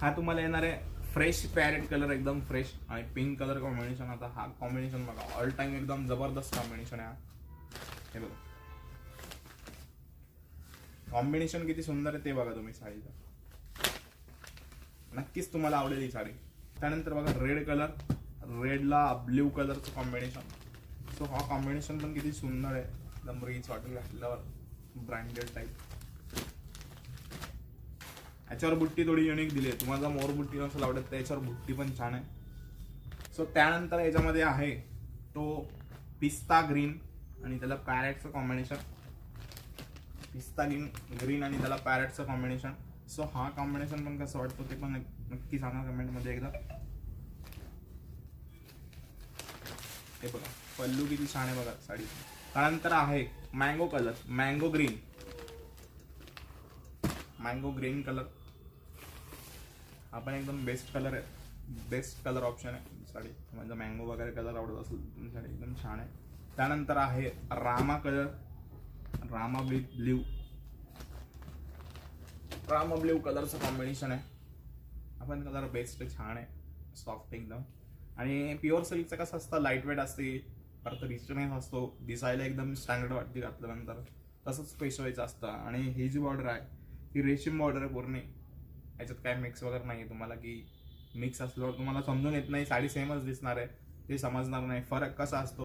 हा तुम्हाला येणार आहे फ्रेश पॅरेट कलर, एकदम फ्रेश आणि पिंक कलर कॉम्बिनेशन. आता हा कॉम्बिनेशन बघा, ऑल टाइम एकदम जबरदस्त कॉम्बिनेशन आहे. हे बघा कॉम्बिनेशन किती सुंदर आहे ते बघा तुम्ही साडीचं. नक्कीच तुम्हाला आवडेल ही साडी. त्यानंतर बघा रेड कलर, रेडला ब्ल्यू कलरचं कॉम्बिनेशन. सो हा कॉम्बिनेशन पण किती सुंदर आहे, एकदम रिच वाटेल घातल्यावर, ब्रँडेड टाईप. याच्यावर बुट्टी थोडी युनिक दिली आहे. तुम्हाला मोर बुट्टी नसेल आवडत तर याच्यावर बुट्टी पण छान आहे. सो त्यानंतर याच्यामध्ये आहे तो पिस्ता ग्रीन आणि त्याला पॅरेटचं कॉम्बिनेशन. पिस्ता ग्रीन आणि त्याला पॅरेटचं कॉम्बिनेशन. सो हा कॉम्बिनेशन पण कसं वाटतं ते पण नक्की सांगा कमेंटमध्ये एकदा. हे बघा पल्लू किती छान आहे बघा साडी. त्यानंतर आहे mango colour, mango green, mango green colour. हा पण एकदम बेस्ट कलर आहे, बेस्ट कलर ऑप्शन आहे साडी. म्हणजे मँगो वगैरे कलर आवडत असेल साडी एकदम छान आहे. त्यानंतर आहे Rama colour, Rama blue, Rama blue कलरचं कॉम्बिनेशन आहे. आपण कलर बेस्ट छान आहे, सॉफ्ट एकदम. आणि प्युअर सिल्कचं कसं असतं, लाईट वेट असते, परत रिचनेस असतो, दिसायला एकदम स्टँडर्ड वाटते घातल्यानंतर. तसंच पेशवायचं असतं. आणि ही जी बॉर्डर आहे ही रेशीम बॉर्डर आहे पूर्ण. याच्यात काय मिक्स वगैरे नाही आहे. तुम्हाला की मिक्स असल्यावर तुम्हाला समजून येत नाही, साडी सेमच दिसणार आहे, ते समजणार नाही फरक कसा असतो.